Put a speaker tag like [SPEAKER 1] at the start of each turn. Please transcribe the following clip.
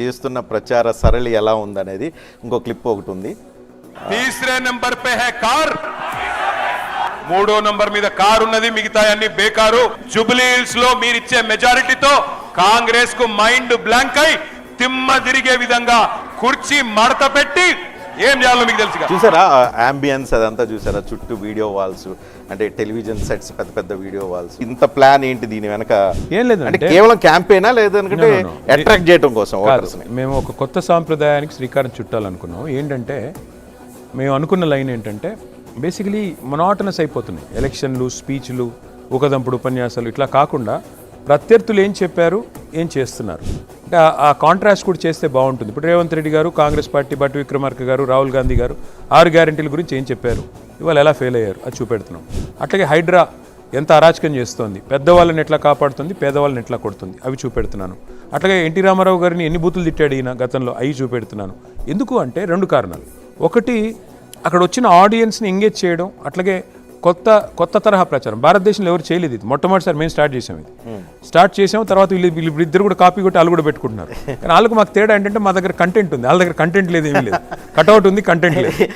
[SPEAKER 1] చేస్తున్న ప్రచార సరళి ఎలా ఉందనేది ఇంకో క్లిప్ ఒకటి ఉంది.
[SPEAKER 2] తీసరే నంబర్ పే హై కార్, 3వ నంబర్ మీద కార్ ఉన్నది, మిగతా అన్ని బేకారు. జూబ్లీ హిల్స్ లో మీరిచ్చే మెజారిటీతో కాంగ్రెస్ కు మైండ్ బ్లాంక్ అయి తిమ్మ తిరిగే విధంగా కుర్చీ మడత పెట్టి ఏం చేయాలో మీకు తెలుసుగా.
[SPEAKER 1] చూసారా అంబియన్స్ అదంతా చూసారా, చుట్టూ వీడియో వాల్స్, అంటే టెలివిజన్ సెట్స్, పెద్ద పెద్ద వీడియో వాల్స్. ఇంత ప్లాన్ ఏంటి దీని వెనక?
[SPEAKER 3] ఏం లేదు
[SPEAKER 1] అంటే కేవలం క్యాంపెయినా లేదంటే అట్రాక్ట్ చేయడం కోసం ఓటర్స్ ని?
[SPEAKER 3] మేము ఒక కొత్త సాంప్రదాయానికి శ్రీకారం చుట్టాలనుకున్నాం. ఏంటంటే మేము అనుకున్న లైన్ ఏంటంటే బేసికలీ మొనాటనస్ అయిపోతున్నాయి ఎలక్షన్లు, స్పీచ్లు, ఊకదంపుడు ఉపన్యాసాలు. ఇట్లా కాకుండా ప్రత్యర్థులు ఏం చెప్పారు, ఏం చేస్తున్నారు అంటే ఆ కాంట్రాస్ట్ కూడా చేస్తే బాగుంటుంది. ఇప్పుడు రేవంత్ రెడ్డి గారు, కాంగ్రెస్ పార్టీ, భట్టి విక్రమార్క గారు, రాహుల్ గాంధీ గారు 6 గ్యారెంటీల గురించి ఏం చెప్పారు, ఇవాళ ఎలా ఫెయిల్ అయ్యారు, అది చూపెడుతున్నాం. అట్లాగే హైడ్రా ఎంత అరాచకం చేస్తోంది, పెద్దవాళ్ళని ఎట్లా కాపాడుతుంది, పేదవాళ్ళని ఎట్లా కొడుతుంది, అవి చూపెడుతున్నాను. అట్లాగే ఎన్టీ రామారావు గారిని ఎన్ని బూతులు తిట్టాడు ఈయన గతంలో, అవి చూపెడుతున్నాను. ఎందుకు అంటే 2 కారణాలు. ఒకటి, అక్కడ వచ్చిన ఆడియన్స్ని ఎంగేజ్ చేయడం. అట్లాగే కొత్త తరహా ప్రచారం భారతదేశంలో ఎవరు చేయలేదు. ఇది మొట్టమొదటిసారి మేము స్టార్ట్ చేసాం. స్టార్ట్ చేసాం, తర్వాత వీళ్ళిద్దరు కూడా కాపీ కొట్టి వాళ్ళు కూడా పెట్టుకుంటున్నారు. కానీ వాళ్ళకు మాకు తేడా ఏంటంటే మా దగ్గర కంటెంట్ ఉంది, వాళ్ళ దగ్గర కంటెంట్ లేదు, ఏమీ లేదు. కట్అవుట్ ఉంది, కంటెంట్ లేదు.